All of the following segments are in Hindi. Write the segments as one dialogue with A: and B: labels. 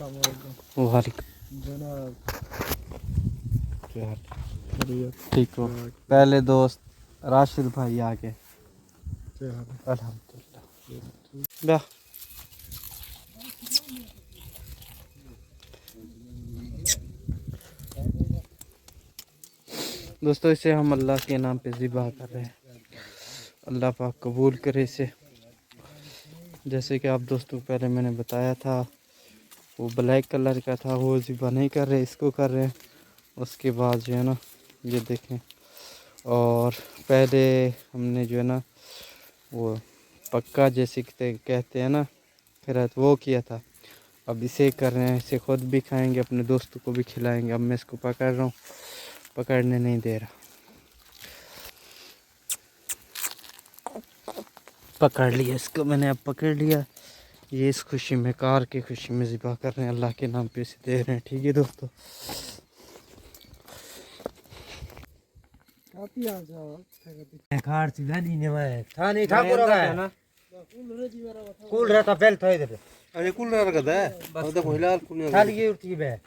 A: वालेकुम
B: जनाब,
A: क्या हाल? ठीक हो? पहले दोस्त राशिद भाई आ गए। अल्हम्दुलिल्लाह। दोस्तों इसे हम अल्लाह के नाम पे ज़िबा कर रहे हैं। अल्लाह पाक कबूल करे इसे। जैसे कि आप दोस्तों पहले मैंने बताया था, वो ब्लैक कलर का था, वो ज़िबा नहीं कर रहे, इसको कर रहे हैं। उसके बाद जो है ना, ये देखें, और पहले हमने जो है ना वो पक्का जैसे कहते हैं ना, फिर वो किया था। अब इसे कर रहे हैं, इसे खुद भी खाएंगे, अपने दोस्तों को भी खिलाएंगे। अब मैं इसको पकड़ रहा हूँ, पकड़ने नहीं दे रहा। पकड़ लिया इसको मैंने, अब पकड़ लिया। ये इस खुशी में, कार की खुशी में ज़िबा कर रहे हैं, अल्लाह के नाम पे इसे दे रहे हैं। ठीक है दोस्तों।
C: कार सीधा नहीं ने था नहीं था पूरा है ना कूल रहता बेल था इधर
B: अरे कूल रखता है बस तो कोई लाल कूल
C: खाली ये उठी बे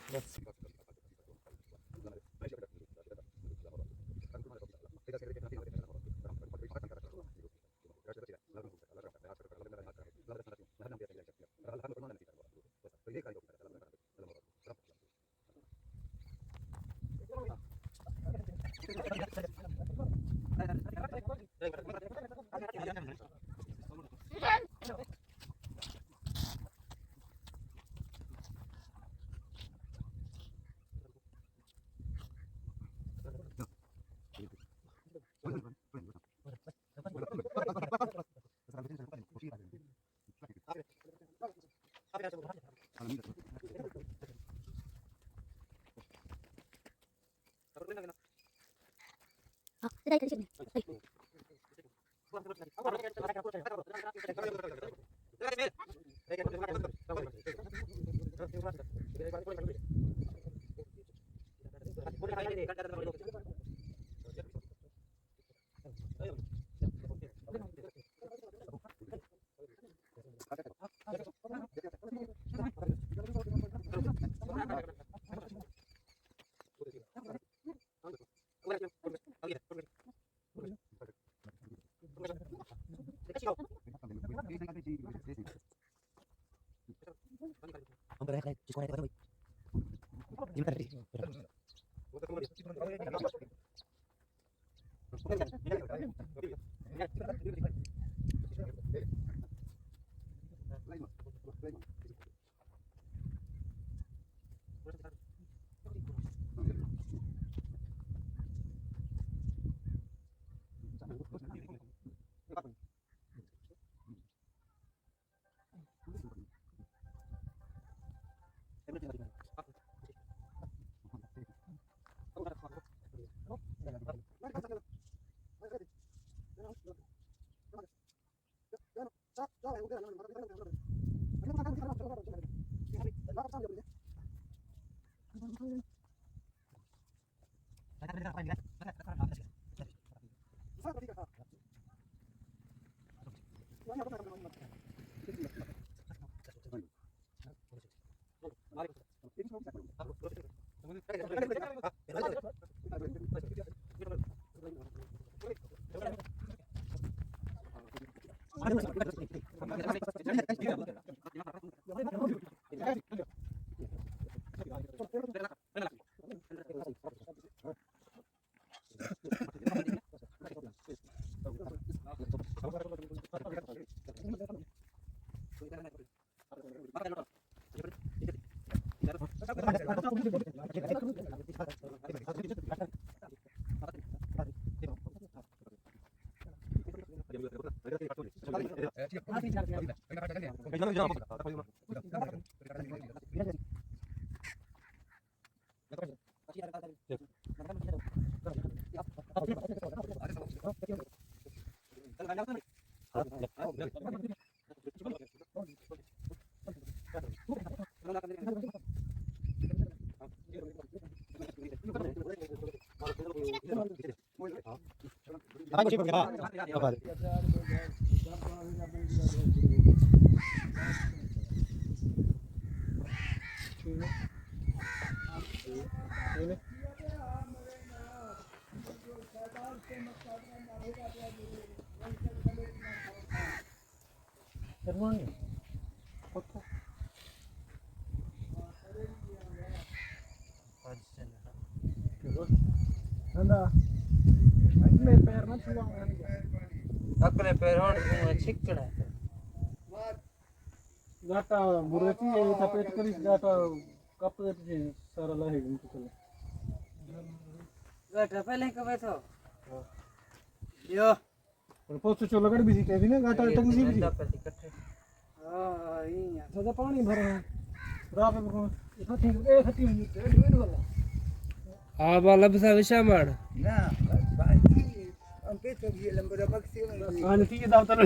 C: अगले पैर होड़ में छिकड़ा
D: गाटा बुरेती है तपेट करी गाटा कप देते सारा लाहे उनको चले
C: गाटा पहले कब बैठो यो
D: और पोस्ट चो लगड़ भी कहती ना गाटा टंग सी भी
C: इकट्ठे हां ये
D: सदा पानी भरा है रात में इतना ठीक ए खती हुई डेढ़ वाला
C: आ वाला बसा विशा मार
E: ना बाकी हम पे तो ये लंबर मैक्सिमम
D: आने थी दावतर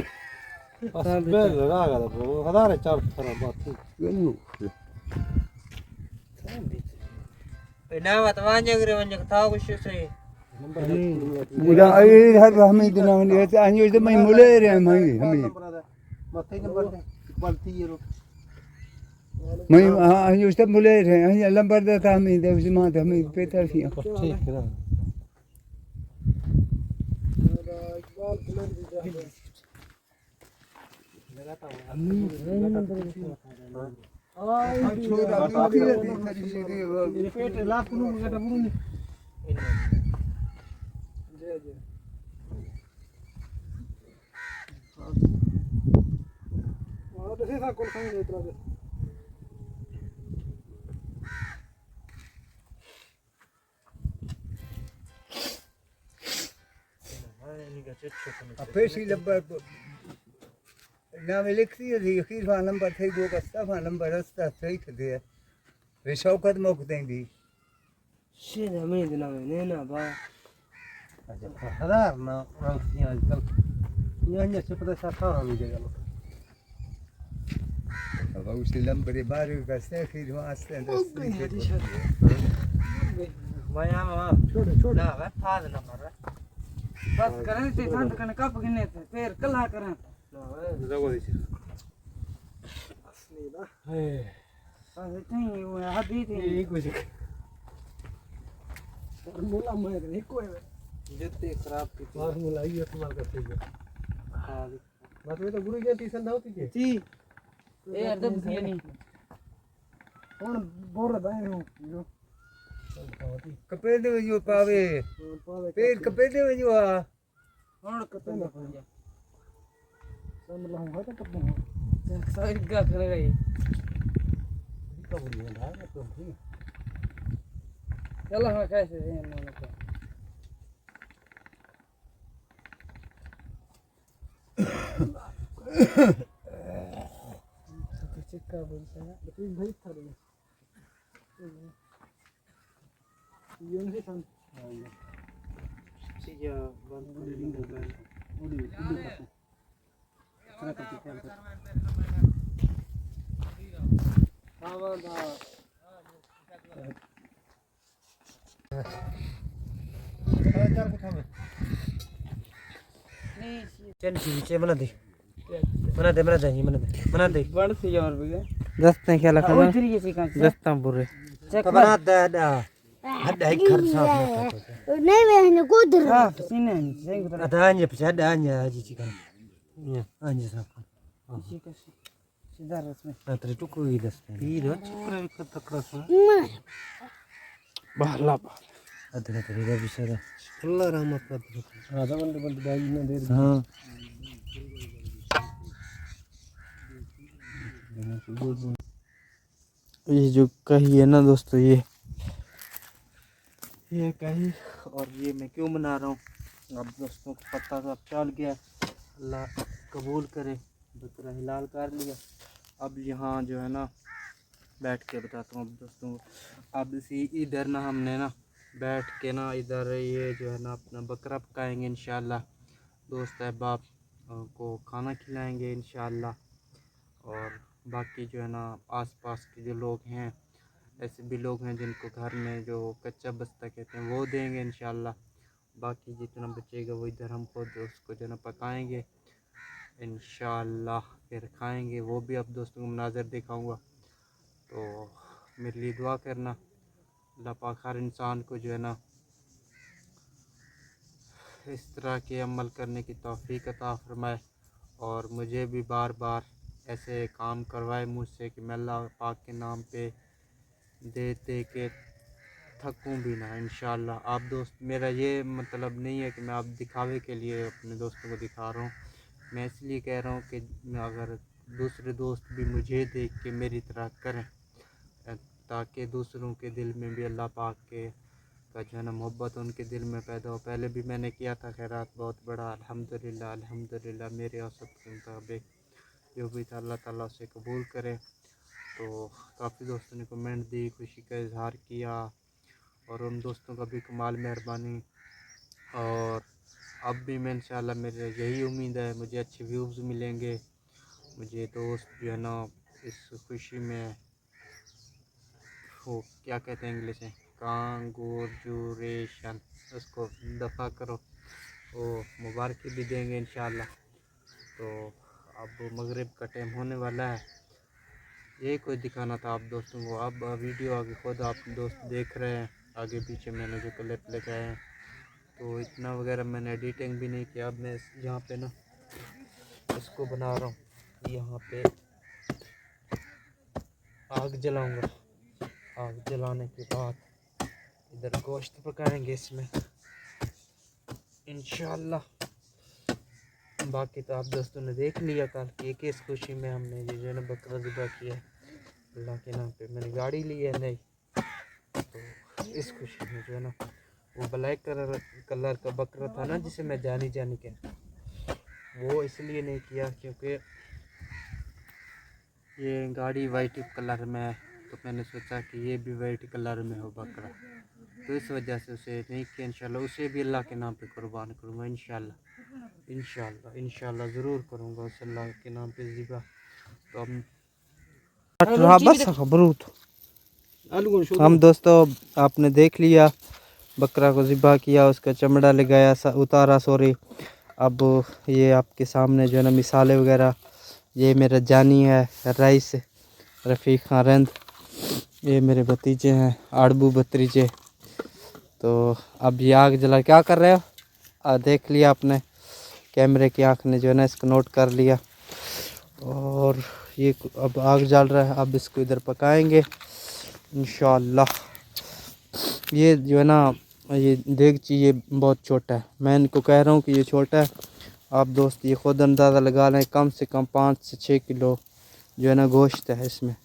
B: Asbel raga da bu kadar çarp para batı.
C: Penama tawanya gre wanya tahu kush sih
E: मुदा ये हर हमें दिन में ये अन्य तो मैं मुले रे हमें
B: Matay number balti yero.
E: मैं अन्य तो मुले रे अन्य लंबर देता हमें देव से मां हमें पेतर थी
B: ठीक है.
D: ये पेट लाख कुनु गाटा बुरु नहीं और देखे था कौन खाने इतना दे
E: पेशी लंबर नाम लिखती है अखीर वाला नंबर थे दो का सफा नंबर रास्ता सही थे वे शौकत मोक देंगी
C: sih namanya itu namanya apa
B: Kadar na rangi आजकल. ये अन्य से पता साथा हम जगह लो.
E: अब उस लंबर बारे का सही वास्ते
C: Maya mama
D: छोड़
C: ना वे फाद नंबर बस करें ते थान कने कप गिने थे फिर कला करें
B: Zago dice.
D: असली दा
C: बस इतनी वो हदी थी
D: ये कुछ फार्मूला मैं नहीं कोई
C: जत्ते खराब की
D: फार्मूला ये इस्तेमाल करते हैं बस ये तो गुरु जी टीसन ना होती है
C: थी ए अदब थी नहीं
D: कौन बोल रहा है जो
E: कपे दे जो पावे पेट कपे दे जो आ
C: और कते ना
D: सब मतलब हम तो कब
C: साइड का कर गई
D: का बोल रहा है तो ठीक
C: चलो हम कैसे हैं इन्होंने तो
D: चिक्का बोलते हैं लेकिन भाई था रे ये नहीं था
C: सीधा बंद बिल्डिंग हो गया
D: उड़ी उड़ी का करते क्या करते
C: हवा दा
B: चल ठीक है बना दे ये बना दे
C: बड़ सी और भी
A: दस्ते क्या
C: ओ
A: लखना
C: तरीके से कहां
A: दस्ता बुरे
C: चेक
B: तो बना दे ada ikar saaf
F: नहीं मैं कुदर
C: हां सीने सही बता
B: ada hanya pecah ada hanya aja kan ya hanya saaf
C: ठीक है सीधा रस में
B: nah tadi tuh kui das ini cipra kata keras
A: बहला
B: ada tadi dah bisa dah Allah rahmat kata
D: आधा बंदे बंदे दाई ना दे
B: हाँ
A: ये जो कही है ना दोस्तों ये कही और ये मैं क्यों बना रहा हूँ अब दोस्तों को पता तो अब चल गया अल्लाह कबूल करे बकरा हिलाल कर लिया अब यहाँ जो है ना बैठ के बताता हूँ अब दोस्तों को अब इसी इधर ना हमने ना बैठ के ना इधर ये जो है ना अपना बकरा पकाएंगे इंशाल्लाह दोस्त अहबाब को खाना खिलाएंगे इंशाल्लाह और बाकी जो है ना आसपास के जो लोग हैं ऐसे भी लोग हैं जिनको घर में जो कच्चा बस्ता कहते हैं वो देंगे इंशाल्लाह बाकी जितना बचेगा वो इधर हम खुद उसको जो है ना पकाएंगे इंशाल्लाह फिर खाएंगे वो भी अब दोस्तों को मनाज़र दिखाऊंगा तो मेरे लिए दुआ करना अल्लाह पाक हर इंसान को जो है ना इस तरह के अमल करने की तौफीक अता फरमाए और मुझे भी बार बार ऐसे काम करवाए मुझसे कि मैं अल्लाह पाक के नाम पे दे दे के थकूं भी ना इंशाल्लाह। आप दोस्त, मेरा ये मतलब नहीं है कि मैं आप दिखावे के लिए अपने दोस्तों को दिखा रहा हूँ, मैं इसलिए कह रहा हूँ कि अगर दूसरे दोस्त भी मुझे देख के मेरी तरह करें, ताकि दूसरों के दिल में भी अल्लाह पाक के का जो है ना मोहब्बत उनके दिल में पैदा हो। पहले भी मैंने किया था खैरात बहुत बड़ा, अल्हम्दुलिल्लाह अल्हम्दुलिल्लाह मेरे औसत के मुताबिक जो भी था अल्लाह ताला उसे कबूल करे। तो काफ़ी दोस्तों ने कमेंट दी, खुशी का इजहार किया, और उन दोस्तों का भी कमाल मेहरबानी। और अब भी मैं इंशाल्लाह मेरे यही उम्मीद है, मुझे अच्छे व्यूज़ मिलेंगे, मुझे दोस्त जो है ना इस खुशी में वो क्या कहते हैं इंग्लिश में कांग्रेचुलेशन, उसको दफ़ा करो, वो मुबारक भी देंगे इंशाल्लाह। तो अब मगरिब का टाइम होने वाला है, यही कोई दिखाना था आप दोस्तों को। अब वीडियो आगे खुद आप दोस्त देख रहे हैं, आगे पीछे मैंने जो क्लिप लेके आए हैं, तो इतना वगैरह मैंने एडिटिंग भी नहीं किया। अब मैं यहाँ पे ना इसको बना रहा हूँ, यहाँ पे आग जलाऊँगा, आग जलाने के बाद इधर गोश्त पकाएंगे इसमें इंशाल्लाह। बाकी तो आप दोस्तों ने देख लिया कल कि किस खुशी में हमने ये जो है ना बकरा ज़िबा किया है अल्लाह के नाम पे। मैंने गाड़ी ली है नहीं, तो इस खुशी में जो है ना वो ब्लैक कलर का बकरा था ना जिसे मैं जानी जानी कहता, वो इसलिए नहीं किया क्योंकि ये गाड़ी वाइट कलर में है, तो मैंने सोचा कि ये भी वाइट कलर में हो बकरा, तो इस वजह से उसे नहीं किया। इंशाल्लाह उसे भी अल्लाह के नाम पे कुर्बान करूँगा इंशाल्लाह, इंशाल्लाह इंशाल्लाह ज़रूर करूँगा उस अल्लाह के नाम पे ज़िबा। तो अब हम दोस्तों आपने देख लिया, बकरा को ज़िबा किया, उसका चमड़ा लगाया, उतारा सॉरी। अब ये आपके सामने जो है ना मिसाले वगैरह, ये मेरा जानी है राइस रफ़ीक खान रंद, ये मेरे भतीजे हैं आड़बू भतीजे। तो अब ये आग जला क्या कर रहे हो, देख लिया आपने, कैमरे की आँख ने जो है ना इसको नोट कर लिया। और ये अब आग जल रहा है, अब इसको इधर पकाएंगे इंशाल्लाह। ये जो है ना ये देगची ये बहुत छोटा है, मैं इनको कह रहा हूँ कि ये छोटा है, आप दोस्त ये ख़ुद अंदाज़ा लगा लें, कम से कम 5 से 6 किलो जो है ना गोश्त है इसमें।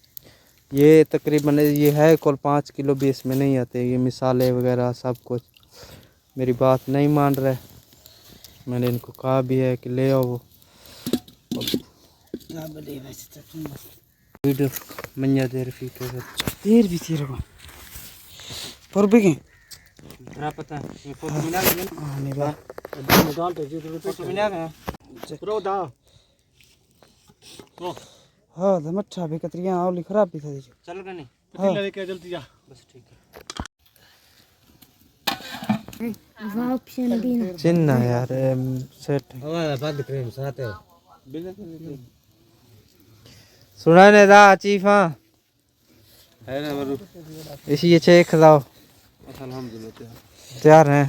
A: ये तकरीबन ये है कुल 5 किलो भी इसमें नहीं आते, ये मिसाले वगैरह सब कुछ। मेरी बात नहीं मान रहे, मैंने इनको कहा भी है कि ले आओ वो वीडियो मंजा देर फीक
C: देर भी तेरे को पर बिके
A: क्या पता है ये फोटो मिला है
C: हां नहीं बा
A: फोटो मिला है
C: हां द मच्छा भी कतरियां आवली खराब भी था दीजिए
A: चल गए नहीं
C: हां
D: लेके जल्दी जा,
A: बस ठीक है।
F: वाह ऑप्शन भी ना
A: चिन्ना यार सेट
B: हमारा बंद क्रीम साथ है
A: सुना ने दा चीफा
D: है ना बरू
A: इसी ये चेक लाओ
D: अल्हम्दुलिल्लाह
A: तैयार हैं।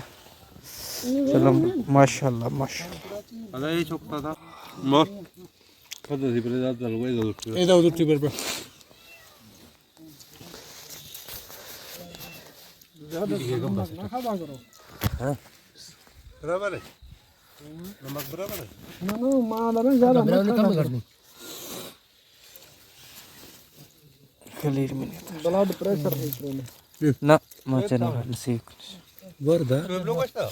A: चलो माशाल्लाह माशाल्लाह।
D: अरे ये छोकता था मोर कदर सी पहले दादा लोग इधर उधर टिबर पर बराबर है, नमक बराबर है
C: ना ना मां ना ज्यादा कम करनी
A: क्लियर में
C: ब्लड प्रेशर है इसमें
A: ना मचे ना नसीब
C: वर्दा
D: लोग अच्छा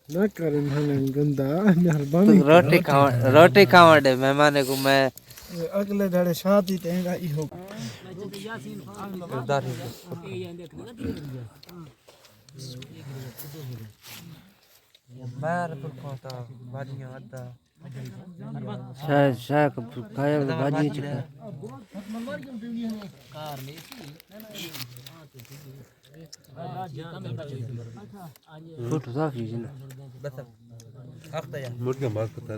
C: ना करें भाने गंदा मेहरबानी
A: रोटी खावा दे मेहमान को मैं
C: अगले दाड़े शादी तेगा ई हो
A: किरदार मार पर खाता बाजियां अद्दा शायद खाया बाजी चिका फोटो साफ कीजिए बस अख्ता या
D: मुर्गा मार पता है